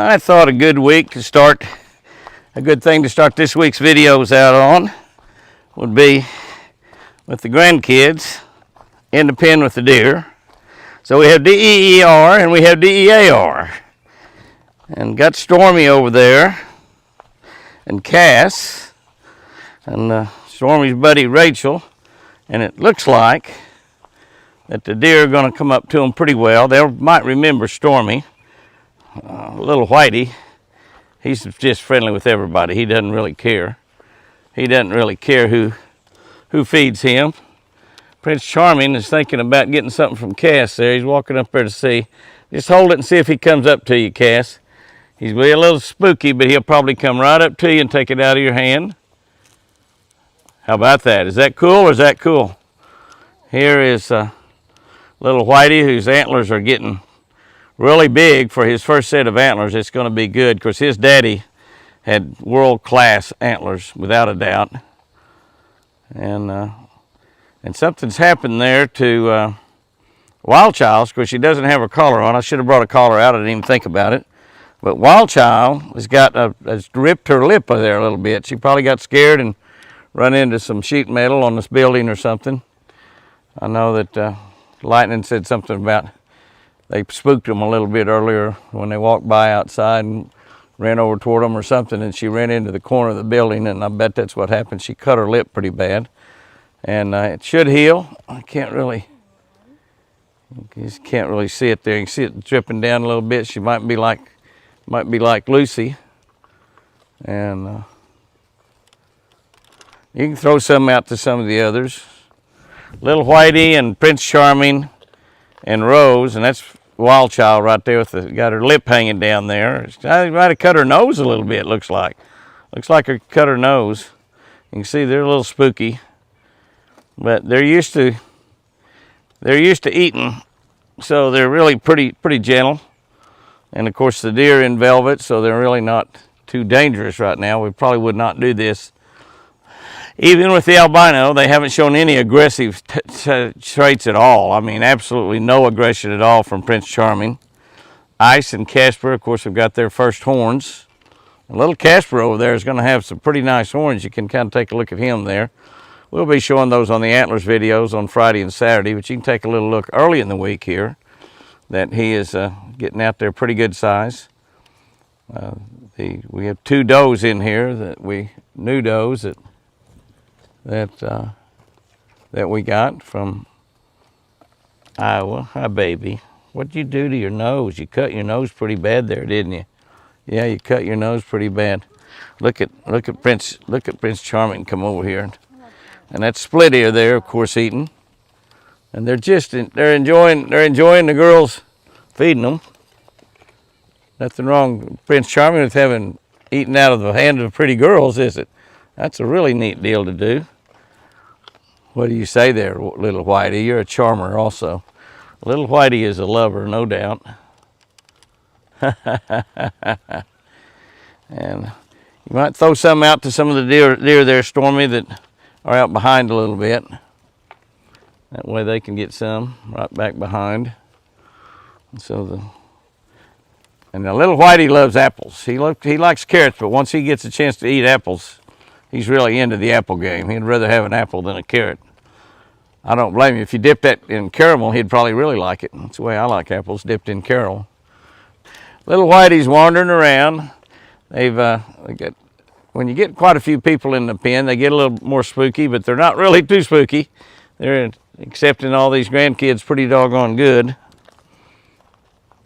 I thought a good thing to start this week's videos out on would be with the grandkids in the pen with the deer. So we have DEER and we have DEAR. And got Stormy over there and Cass and Stormy's buddy Rachel. And it looks like that the deer are going to come up to them pretty well. They might remember Stormy. Little Whitey, he's just friendly with everybody. He doesn't really care. He doesn't really care who feeds him. Prince Charming is thinking about getting something from Cass there. He's walking up there to see. Just hold it and see if he comes up to you, Cass. He's a little spooky, but he'll probably come right up to you and take it out of your hand. How about that? Is that cool or is that cool? Here is little Whitey, whose antlers are getting really big for his first set of antlers. It's going to be good because his daddy had world-class antlers, without a doubt. And something's happened there to Wild Child, because she doesn't have her collar on. I should have brought a collar out. I didn't even think about it. But Wild Child has ripped her lip there a little bit. She probably got scared and run into some sheet metal on this building or something. I know that Lightning said something about they spooked them a little bit earlier when they walked by outside and ran over toward them or something, and she ran into the corner of the building, and I bet that's what happened. She cut her lip pretty bad, and it should heal. You just can't really see it there. You can see it dripping down a little bit. She might be like Lucy, and you can throw some out to some of the others. Little Whitey and Prince Charming and Rose, and that's Wild Child right there with got her lip hanging down there. She might have cut her nose a little bit, looks like. Looks like her cut her nose. You can see they're a little spooky. But they're used to eating, so they're really pretty gentle. And of course the deer in velvet, so they're really not too dangerous right now. We probably would not do this. Even with the albino, they haven't shown any aggressive traits at all. I mean, absolutely no aggression at all from Prince Charming. Ice and Casper, of course, have got their first horns. A little Casper over there is going to have some pretty nice horns. You can kind of take a look at him there. We'll be showing those on the Antlers videos on Friday and Saturday, but you can take a little look early in the week here that he is getting out there pretty good size. We have two does in here, new does that we got from Iowa. Hi, baby. What'd you do to your nose? You cut your nose pretty bad there, didn't you? Yeah, you cut your nose pretty bad. Look at Prince Charming come over here, and that split ear there, of course, eating. And they're enjoying the girls feeding them. Nothing wrong with Prince Charming with having eaten out of the hand of pretty girls, is it? That's a really neat deal to do. What do you say there, little Whitey? You're a charmer also. Little Whitey is a lover, no doubt. And you might throw some out to some of the deer there, Stormy, that are out behind a little bit. That way they can get some right back behind. And the little Whitey loves apples. He likes carrots, but once he gets a chance to eat apples, he's really into the apple game. He'd rather have an apple than a carrot. I don't blame you. If you dip that in caramel, he'd probably really like it. That's the way I like apples, dipped in caramel. Little Whitey's wandering around. When you get quite a few people in the pen, they get a little more spooky, but they're not really too spooky. They're accepting all these grandkids pretty doggone good.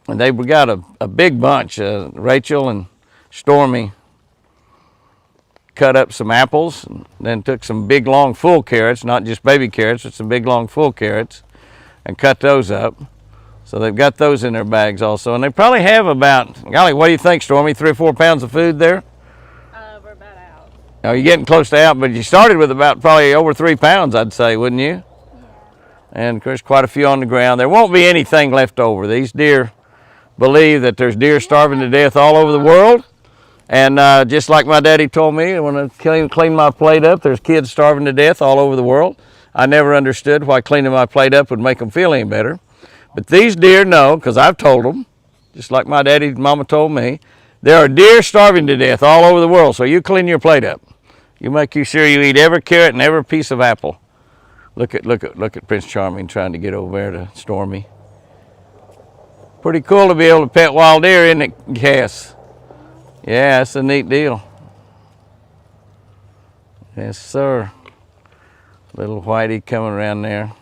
And they've got a big bunch. Rachel and Stormy cut up some apples, and then took some big long full carrots, not just baby carrots, but some big long full carrots, and cut those up. So they've got those in their bags also. And they probably have about, golly, what do you think, Stormy, 3 or 4 pounds of food there? We're about out. Now you're getting close to out, but you started with about probably over 3 pounds, I'd say, wouldn't you? Yeah. And of course, quite a few on the ground. There won't be anything left over. These deer believe that there's deer starving to death all over the world. And just like my daddy told me, when I clean my plate up, there's kids starving to death all over the world. I never understood why cleaning my plate up would make them feel any better. But these deer know, because I've told them, just like my daddy and mama told me, There are deer starving to death all over the world, so you clean your plate up. You make sure you eat every carrot and every piece of apple. Look at Prince Charming trying to get over there to Stormy. Pretty cool to be able to pet wild deer, isn't it, Cass? Yeah, that's a neat deal. Yes, sir. Little Whitey coming around there.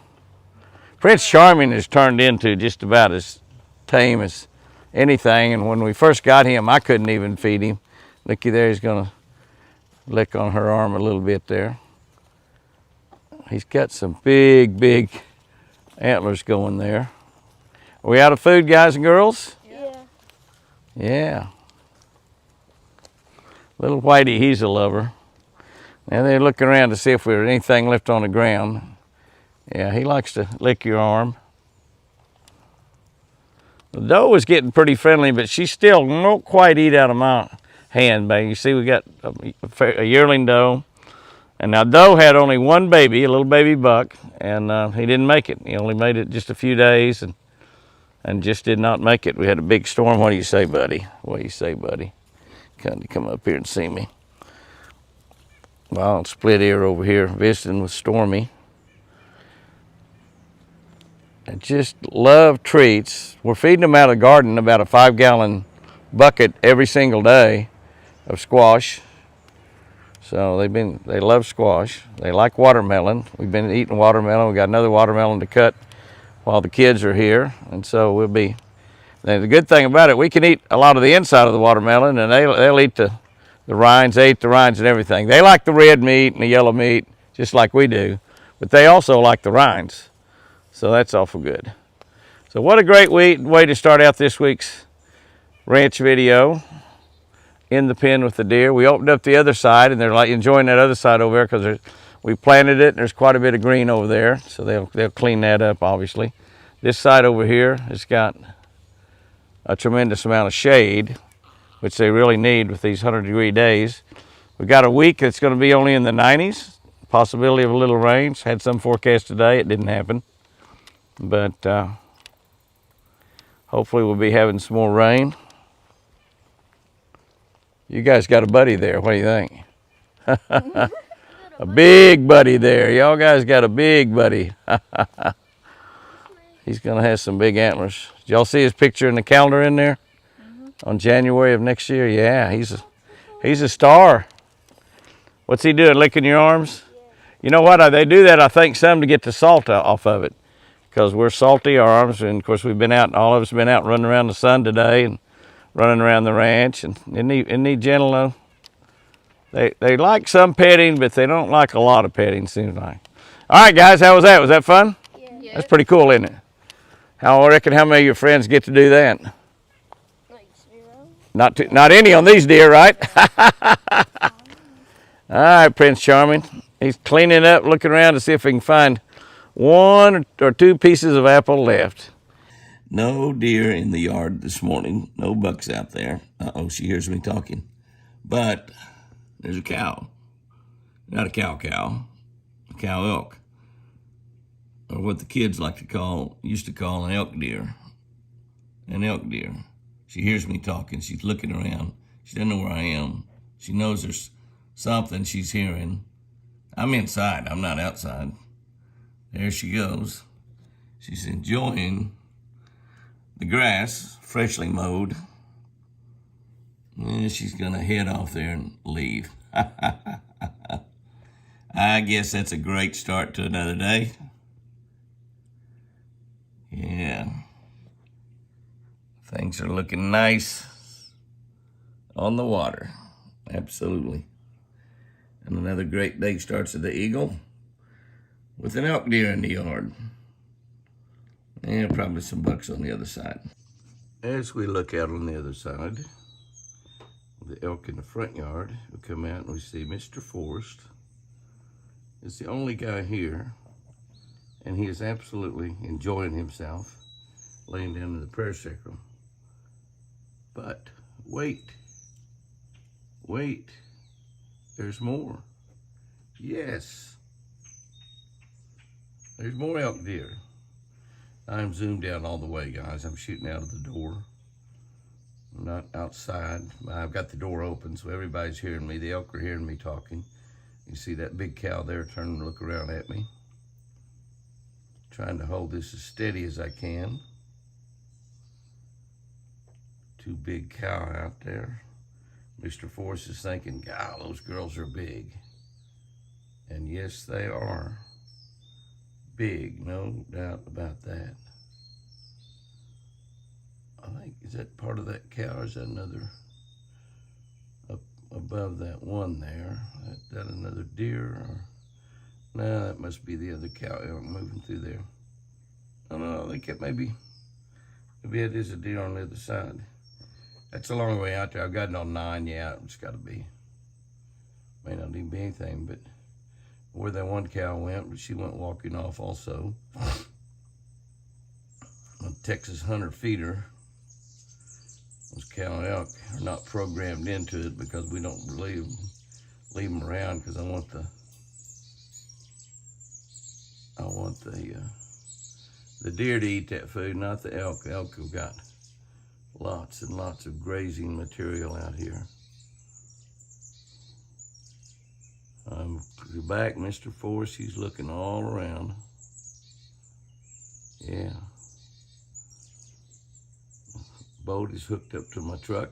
Prince Charming has turned into just about as tame as anything, and when we first got him, I couldn't even feed him. Looky there, he's gonna lick on her arm a little bit there. He's got some big antlers going there. Are we out of food, guys and girls? Yeah. Yeah. Little Whitey, he's a lover. Now they're looking around to see if there's anything left on the ground. Yeah, he likes to lick your arm. The doe is getting pretty friendly, but she still won't quite eat out of my hand, baby. You see, we got a yearling doe. And now doe had only one baby, a little baby buck, and he didn't make it. He only made it just a few days and just did not make it. We had a big storm. What do you say, buddy? What do you say, buddy? Come up here and see me. Well, split ear over here visiting with Stormy. I just love treats. We're feeding them out of the garden about a 5-gallon bucket every single day of squash. So they love squash. They like watermelon. We've been eating watermelon. We got another watermelon to cut while the kids are here. And so we'll be, the good thing about it, we can eat a lot of the inside of the watermelon, and they'll eat the rinds. They eat the rinds and everything. They like the red meat and the yellow meat, just like we do, but they also like the rinds. So that's awful good. So what a great way to start out this week's ranch video. In the pen with the deer. We opened up the other side, and they're like enjoying that other side over there because we planted it, and there's quite a bit of green over there, so they'll clean that up, obviously. This side over here has got a tremendous amount of shade, which they really need with these 100-degree days. We've got a week that's going to be only in the 90s, possibility of a little rain. Had some forecast today. It didn't happen, but hopefully we'll be having some more rain. You guys got a buddy there. What do you think? A big buddy there. Y'all guys got a big buddy. He's going to have some big antlers. Did y'all see his picture in the calendar in there? On January of next year? Yeah, he's a star. What's he doing, licking your arms? You know what? They do that, I think, some to get the salt off of it. Because we're salty, our arms, and of course we've been out, all of us have been out running around the sun today, and running around the ranch, and isn't he gentle? They like some petting, but they don't like a lot of petting, seems like. All right, guys, how was that? Was that fun? Yeah. That's pretty cool, isn't it? I reckon how many of your friends get to do that? Like 0. Not any on these deer, right? All right, Prince Charming. He's cleaning up, looking around to see if he can find 1 or 2 pieces of apple left. No deer in the yard this morning. No bucks out there. Uh-oh, she hears me talking. But there's a cow. Not a cow, a cow elk. Or what the kids used to call an elk deer. An elk deer. She hears me talking. She's looking around. She doesn't know where I am. She knows there's something she's hearing. I'm inside. I'm not outside. There she goes. She's enjoying the grass, freshly mowed. And she's going to head off there and leave. I guess that's a great start to another day. Yeah. Things are looking nice on the water. Absolutely. And another great day starts at the Eagle with an elk deer in the yard. And probably some bucks on the other side. As we look out on the other side, the elk in the front yard, we come out and we see Mr. Forrest is the only guy here, and he is absolutely enjoying himself laying down in the prayer sacrum. But wait, there's more. Yes, there's more elk deer. I'm zoomed out all the way, guys. I'm shooting out of the door. I'm not outside. I've got the door open, so everybody's hearing me. The elk are hearing me talking. You see that big cow there turning to look around at me. Trying to hold this as steady as I can. Two big cow out there. Mr. Forrest is thinking, God, those girls are big. And yes, they are. Big, no doubt about that. I think, is that part of that cow, or is that another, up above that one there? Is that another deer? Or, no, that must be the other cow moving through there. Oh no, I think it maybe it is a deer on the other side. That's a long way out there. I've got it on 9, yeah, it's gotta be. May not even be anything, but where that one cow went, but she went walking off also. A Texas hunter feeder. Those cow and elk are not programmed into it because we don't leave them around, because I want the deer to eat that food, not the elk. The elk have got lots and lots of grazing material out here. Back, Mr. Forrest, he's looking all around. Yeah. Boat is hooked up to my truck.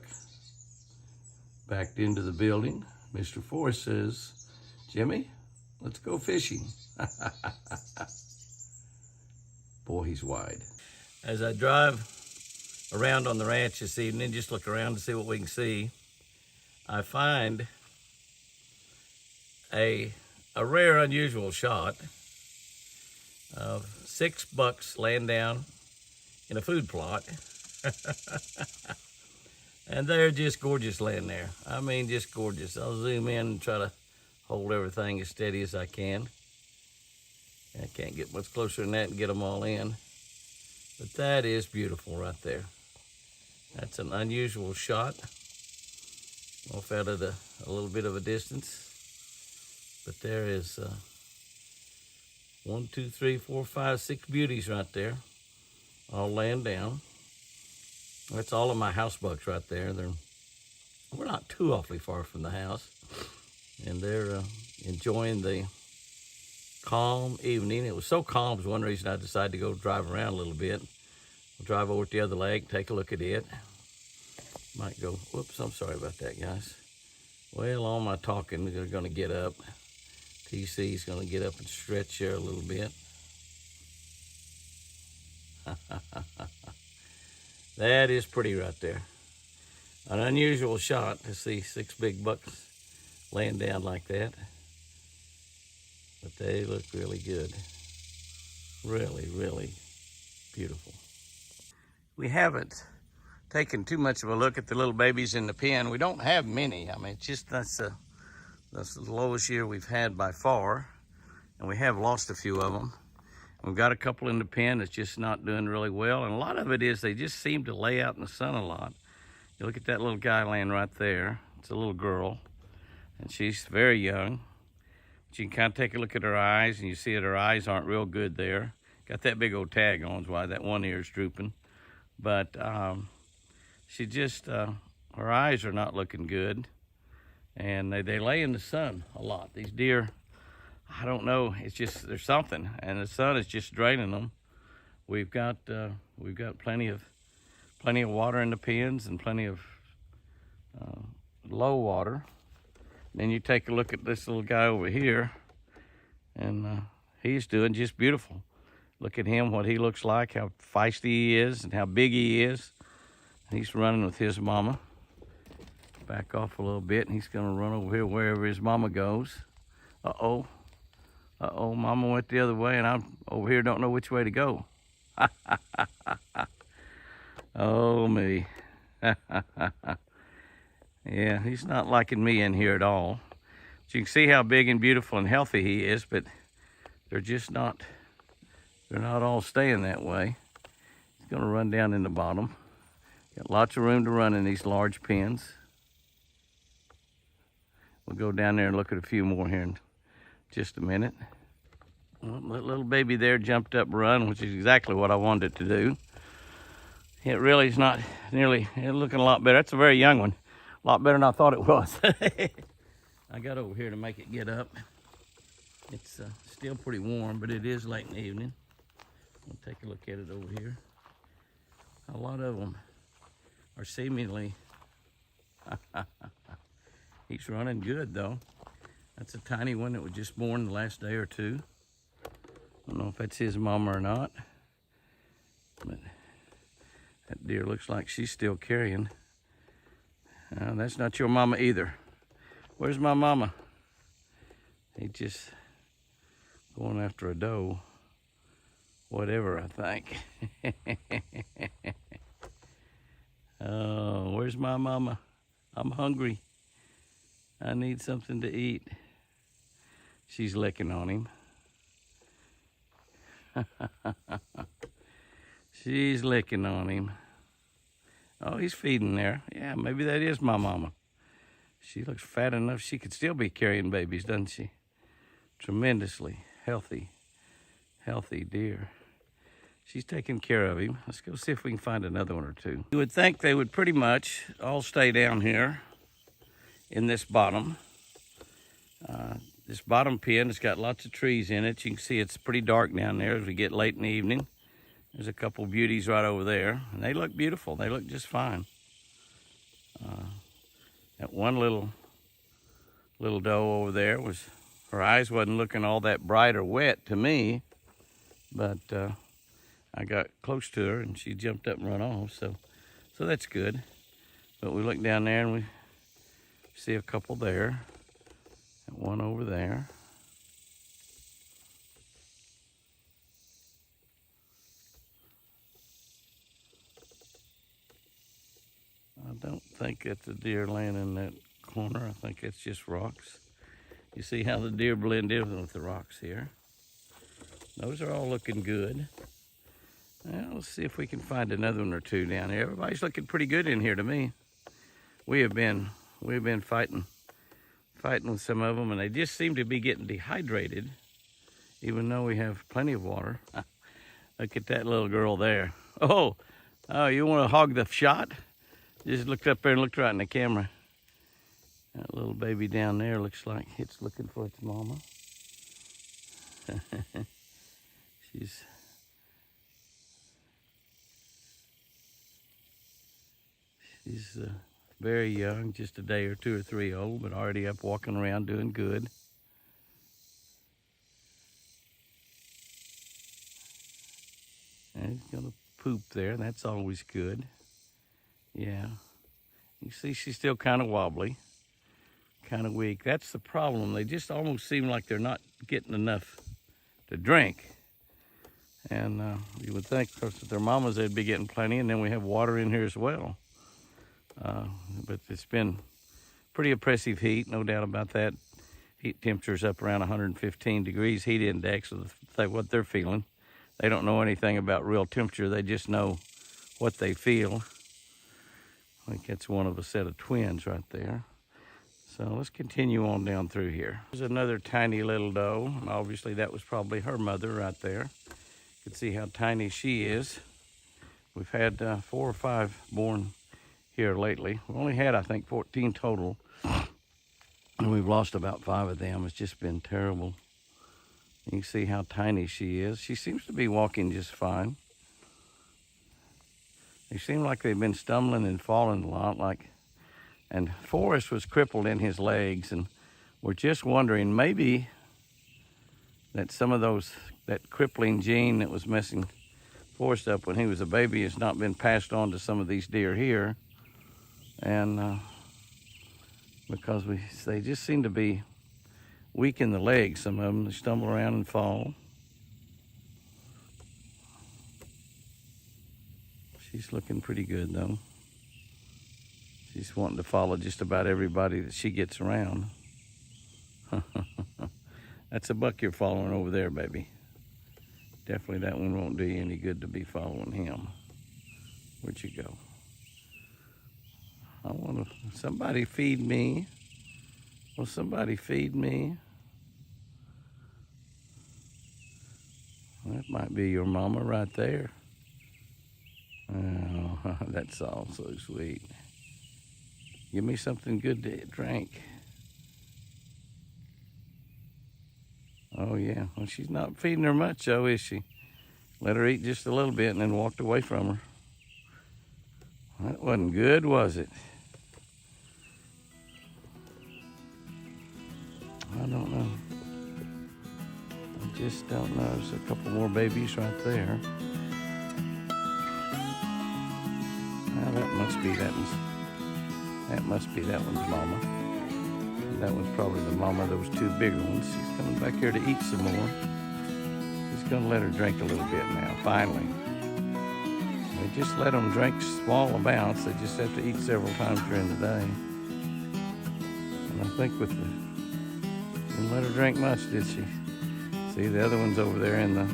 Backed into the building. Mr. Forrest says, Jimmy, let's go fishing. Boy, he's wide. As I drive around on the ranch this evening, just look around to see what we can see, I find a rare, unusual shot of 6 bucks laying down in a food plot. And they're just gorgeous laying there. I mean, just gorgeous. I'll zoom in and try to hold everything as steady as I can. I can't get much closer than that and get them all in. But that is beautiful right there. That's an unusual shot. Off out at a little bit of a distance. But there is 1, 2, 3, 4, 5, 6 beauties right there, all laying down. That's all of my house bucks right there. We're not too awfully far from the house, and they're enjoying the calm evening. It was so calm, was one reason I decided to go drive around a little bit. We'll drive over to the other lake, take a look at it. Might go, whoops, I'm sorry about that, guys. Well, all my talking, they're gonna get up. TC's gonna get up and stretch here a little bit. That is pretty right there. An unusual shot to see 6 big bucks laying down like that. But they look really good. Really, really beautiful. We haven't taken too much of a look at the little babies in the pen. We don't have many. I mean, it's just that's the lowest year we've had by far, and we have lost a few of them. We've got a couple in the pen that's just not doing really well, and a lot of it is they just seem to lay out in the sun a lot. You look at that little guy laying right there. It's a little girl, and she's very young. But you can kind of take a look at her eyes, and you see that her eyes aren't real good there. Got that big old tag on, is why that one ear is drooping. But she just, her eyes are not looking good. And they lay in the sun a lot. These deer, I don't know, it's just, there's something, and the sun is just draining them. We've got plenty of water in the pens and plenty of low water. Then you take a look at this little guy over here, and he's doing just beautiful. Look at him, what he looks like, how feisty he is, and how big he is. He's running with his mama. Back off a little bit, and he's gonna run over here wherever his mama goes. Uh-oh, mama went the other way, and I'm over here, don't know which way to go. Oh, me. Yeah, he's not liking me in here at all. So you can see how big and beautiful and healthy he is, but they're just not, they're not all staying that way. He's gonna run down in the bottom. Got lots of room to run in these large pens. We'll go down there and look at a few more here in just a minute. Well, that little baby there jumped up and run, which is exactly what I wanted it to do. It really is not nearly, it's looking a lot better. That's a very young one. A lot better than I thought it was. I got over here to make it get up. It's still pretty warm, but it is late in the evening. We'll take a look at it over here. A lot of them are seemingly, he's running good though. That's a tiny one that was just born the last day or two. I don't know if that's his mama or not, but that deer looks like she's still carrying. That's not your mama either. Where's my mama? He's just going after a doe. Whatever, I think. Oh, where's my mama? I'm hungry. I need something to eat. She's licking on him. She's licking on him. Oh, he's feeding there. Yeah, maybe that is my mama. She looks fat enough she could still be carrying babies, doesn't she? Tremendously healthy deer. She's taking care of him. Let's go see if we can find another one or two. You would think they would pretty much all stay down here in this bottom. This bottom pen has got lots of trees in it. You can see it's pretty dark down there as we get late in the evening. There's a couple beauties right over there, and they look beautiful. They look just fine. That one little doe over there her eyes wasn't looking all that bright or wet to me, but I got close to her and she jumped up and run off, so that's good. But we look down there and we see a couple there, and one over there. I don't think that's a deer laying in that corner. I think it's just rocks. You see how the deer blend in with the rocks here. Those are all looking good. Well, let's see if we can find another one or two down here. Everybody's looking pretty good in here to me. We've been fighting with some of them, and they just seem to be getting dehydrated, even though we have plenty of water. Look at that little girl there. Oh, you want to hog the shot? Just looked up there and looked right in the camera. That little baby down there looks like it's looking for its mama. She's very young, just a day or 2 or 3 old, but already up walking around doing good. And he's gonna poop there, and that's always good. Yeah, you see she's still kind of wobbly, kind of weak. That's the problem. They just almost seem like they're not getting enough to drink. And you would think, of course, that their mamas, they'd be getting plenty, and then we have water in here as well. But it's been pretty oppressive heat, no doubt about that. Heat temperature's up around 115 degrees heat index, so what they're feeling. They don't know anything about real temperature. They just know what they feel. I think that's one of a set of twins right there. So let's continue on down through here. There's another tiny little doe. Obviously that was probably her mother right there. You can see how tiny she is. We've had 4 or 5 born here lately. We've only had, I think, 14 total. And we've lost about 5 of them. It's just been terrible. You can see how tiny she is. She seems to be walking just fine. They seem like they've been stumbling and falling a lot, and Forrest was crippled in his legs, and we're just wondering maybe that some of that crippling gene that was messing Forrest up when he was a baby has not been passed on to some of these deer here, and because they just seem to be weak in the legs. Some of them, they stumble around and fall. She's looking pretty good though. She's wanting to follow just about everybody that she gets around. That's a buck you're following over there, baby. Definitely that one won't do you any good to be following him. Where'd you go? Somebody feed me. Will somebody feed me? That might be your mama right there. Oh, That's all so sweet. Give me something good to drink. Oh yeah, well she's not feeding her much though, is she? Let her eat just a little bit and then walked away from her. That wasn't good, was it? I don't know. I just don't know. There's a couple more babies right there. Now that must be that one's. That must be that one's mama. And that one's probably the mama of those two bigger ones. She's coming back here to eat some more. He's gonna let her drink a little bit now, finally. They just let them drink small amounts. They just have to eat several times during the day. And I think with the, didn't let her drink much, did she? See, the other one's over there in the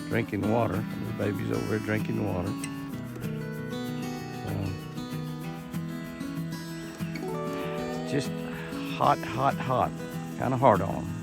drinking water. The baby's over there drinking water. So, it's just hot, hot, hot. Kind of hard on.